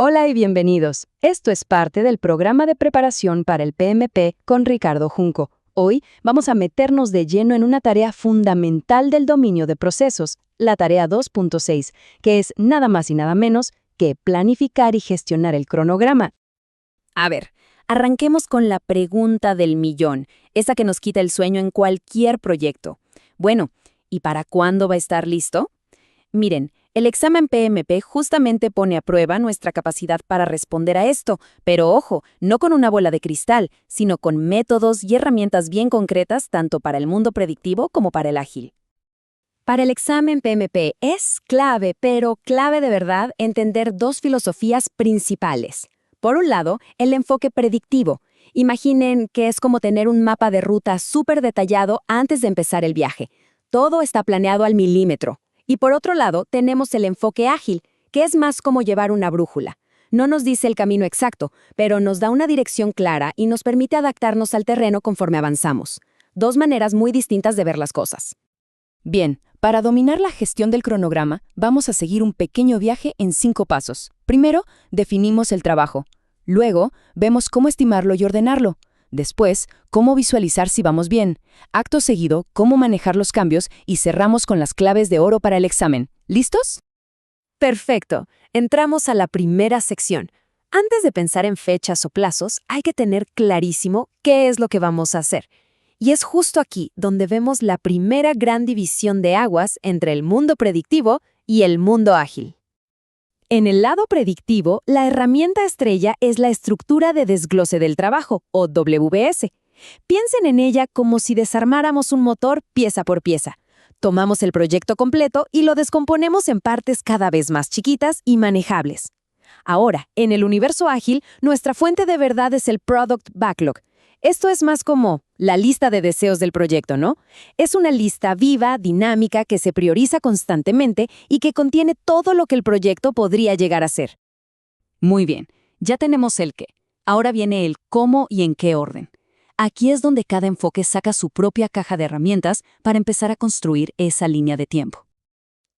Hola y bienvenidos. Esto es parte del programa de preparación para el PMP con Ricardo Junco. Hoy vamos a meternos de lleno en una tarea fundamental del dominio de procesos, la tarea 2.6, que es nada más y nada menos que planificar y gestionar el cronograma. A ver, arranquemos con la pregunta del millón, esa que nos quita el sueño en cualquier proyecto. Bueno, ¿y para cuándo va a estar listo? Miren, el examen PMP justamente pone a prueba nuestra capacidad para responder a esto, pero ojo, no con una bola de cristal, sino con métodos y herramientas bien concretas tanto para el mundo predictivo como para el ágil. Para el examen PMP es clave, pero clave de verdad, entender dos filosofías principales. Por un lado, el enfoque predictivo. Imaginen que es como tener un mapa de ruta súper detallado antes de empezar el viaje. Todo está planeado al milímetro. Y por otro lado, tenemos el enfoque ágil, que es más como llevar una brújula. No nos dice el camino exacto, pero nos da una dirección clara y nos permite adaptarnos al terreno conforme avanzamos. Dos maneras muy distintas de ver las cosas. Bien, para dominar la gestión del cronograma, vamos a seguir un pequeño viaje en 5 pasos. Primero, definimos el trabajo. Luego, vemos cómo estimarlo y ordenarlo. Después, cómo visualizar si vamos bien. Acto seguido, cómo manejar los cambios y cerramos con las claves de oro para el examen. ¿Listos? Perfecto. Entramos a la primera sección. Antes de pensar en fechas o plazos, hay que tener clarísimo qué es lo que vamos a hacer. Y es justo aquí donde vemos la primera gran división de aguas entre el mundo predictivo y el mundo ágil. En el lado predictivo, la herramienta estrella es la estructura de desglose del trabajo, o WBS. Piensen en ella como si desarmáramos un motor pieza por pieza. Tomamos el proyecto completo y lo descomponemos en partes cada vez más chiquitas y manejables. Ahora, en el universo ágil, nuestra fuente de verdad es el Product Backlog. Esto es más como la lista de deseos del proyecto, ¿no? Es una lista viva, dinámica, que se prioriza constantemente y que contiene todo lo que el proyecto podría llegar a ser. Muy bien, ya tenemos el qué. Ahora viene el cómo y en qué orden. Aquí es donde cada enfoque saca su propia caja de herramientas para empezar a construir esa línea de tiempo.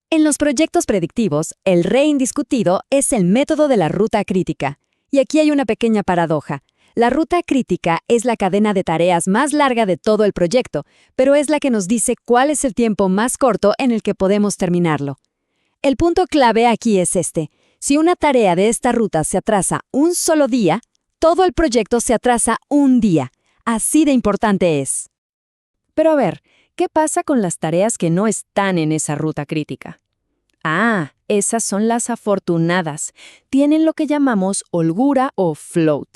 En los proyectos predictivos, el rey indiscutido es el método de la ruta crítica. Y aquí hay una pequeña paradoja. La ruta crítica es la cadena de tareas más larga de todo el proyecto, pero es la que nos dice cuál es el tiempo más corto en el que podemos terminarlo. El punto clave aquí es este. Si una tarea de esta ruta se atrasa un solo día, todo el proyecto se atrasa un día. Así de importante es. Pero a ver, ¿qué pasa con las tareas que no están en esa ruta crítica? Esas son las afortunadas. Tienen lo que llamamos holgura o float.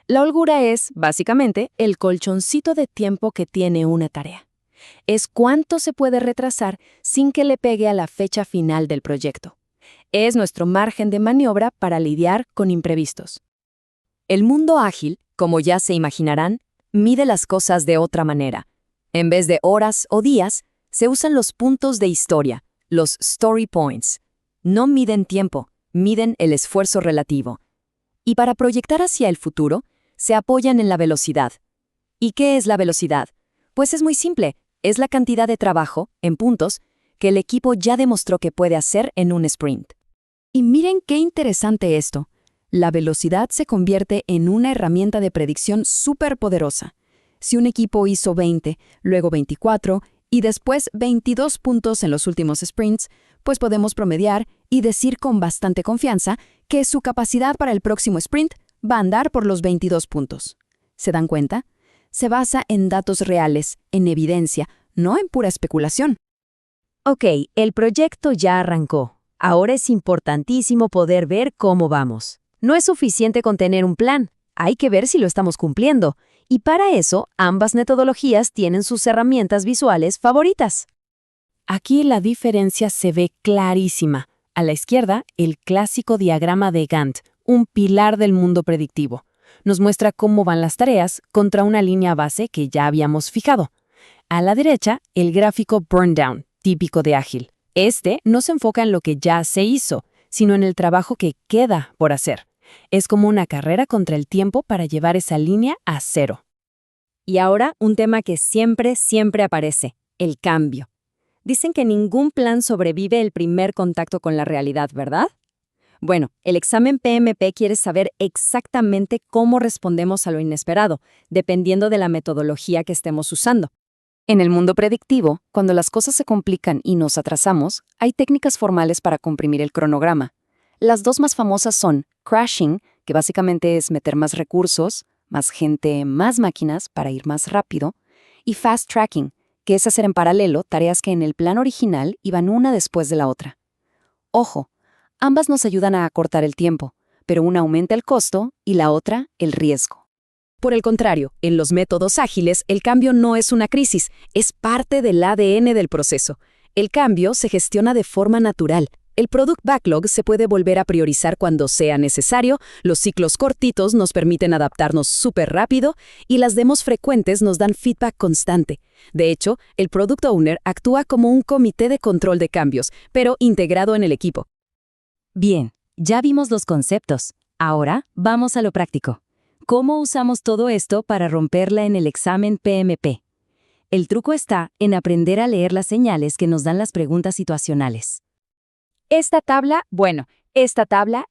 La holgura es, básicamente, el colchoncito de tiempo que tiene una tarea. Es cuánto se puede retrasar sin que le pegue a la fecha final del proyecto. Es nuestro margen de maniobra para lidiar con imprevistos. El mundo ágil, como ya se imaginarán, mide las cosas de otra manera. En vez de horas o días, se usan los puntos de historia, los story points. No miden tiempo, miden el esfuerzo relativo. Y para proyectar hacia el futuro, se apoyan en la velocidad. ¿Y qué es la velocidad? Pues es muy simple, es la cantidad de trabajo, en puntos, que el equipo ya demostró que puede hacer en un sprint. Y miren qué interesante esto. La velocidad se convierte en una herramienta de predicción súper poderosa. Si un equipo hizo 20, luego 24 y después 22 puntos en los últimos sprints, pues podemos promediar y decir con bastante confianza que su capacidad para el próximo sprint va a andar por los 22 puntos. ¿Se dan cuenta? Se basa en datos reales, en evidencia, no en pura especulación. Ok, el proyecto ya arrancó. Ahora es importantísimo poder ver cómo vamos. No es suficiente con tener un plan, hay que ver si lo estamos cumpliendo. Y para eso, ambas metodologías tienen sus herramientas visuales favoritas. Aquí la diferencia se ve clarísima. A la izquierda, el clásico diagrama de Gantt, un pilar del mundo predictivo. Nos muestra cómo van las tareas contra una línea base que ya habíamos fijado. A la derecha, el gráfico burn down, típico de ágil. Este no se enfoca en lo que ya se hizo, sino en el trabajo que queda por hacer. Es como una carrera contra el tiempo para llevar esa línea a cero. Y ahora, un tema que siempre aparece, el cambio. Dicen que ningún plan sobrevive el primer contacto con la realidad, ¿verdad? Bueno, el examen PMP quiere saber exactamente cómo respondemos a lo inesperado, dependiendo de la metodología que estemos usando. En el mundo predictivo, cuando las cosas se complican y nos atrasamos, hay técnicas formales para comprimir el cronograma. Las dos más famosas son crashing, que básicamente es meter más recursos, más gente, más máquinas para ir más rápido, y fast tracking, que es hacer en paralelo tareas que en el plan original iban una después de la otra. Ojo, ambas nos ayudan a acortar el tiempo, pero una aumenta el costo y la otra el riesgo. Por el contrario, en los métodos ágiles, el cambio no es una crisis, es parte del ADN del proceso. El cambio se gestiona de forma natural. El Product Backlog se puede volver a priorizar cuando sea necesario, los ciclos cortitos nos permiten adaptarnos súper rápido y las demos frecuentes nos dan feedback constante. De hecho, el Product Owner actúa como un comité de control de cambios, pero integrado en el equipo. Bien, ya vimos los conceptos. Ahora vamos a lo práctico. ¿Cómo usamos todo esto para romperla en el examen PMP? El truco está en aprender a leer las señales que nos dan las preguntas situacionales. Esta tabla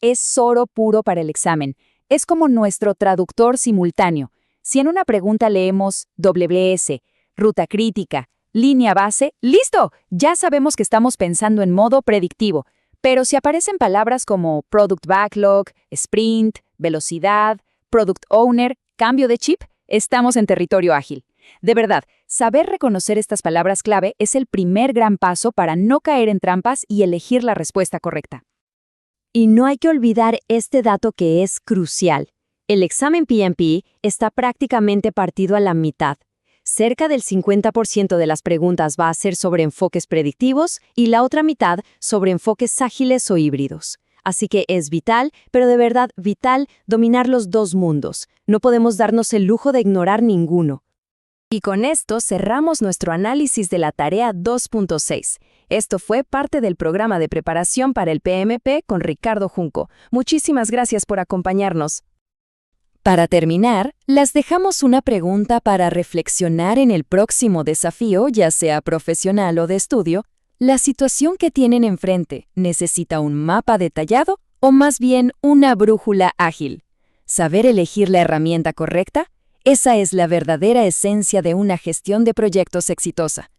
es oro puro para el examen. Es como nuestro traductor simultáneo. Si en una pregunta leemos WS, ruta crítica, línea base, ¡listo! Ya sabemos que estamos pensando en modo predictivo. Pero si aparecen palabras como Product Backlog, Sprint, velocidad, Product Owner, cambio de chip, estamos en territorio ágil. De verdad, saber reconocer estas palabras clave es el primer gran paso para no caer en trampas y elegir la respuesta correcta. Y no hay que olvidar este dato que es crucial. El examen PMP está prácticamente partido a la mitad. Cerca del 50% de las preguntas va a ser sobre enfoques predictivos y la otra mitad sobre enfoques ágiles o híbridos. Así que es vital, pero de verdad vital, dominar los dos mundos. No podemos darnos el lujo de ignorar ninguno. Y con esto cerramos nuestro análisis de la tarea 2.6. Esto fue parte del programa de preparación para el PMP con Ricardo Junco. Muchísimas gracias por acompañarnos. Para terminar, las dejamos una pregunta para reflexionar en el próximo desafío, ya sea profesional o de estudio. ¿La situación que tienen enfrente necesita un mapa detallado o más bien una brújula ágil? ¿Saber elegir la herramienta correcta? Esa es la verdadera esencia de una gestión de proyectos exitosa.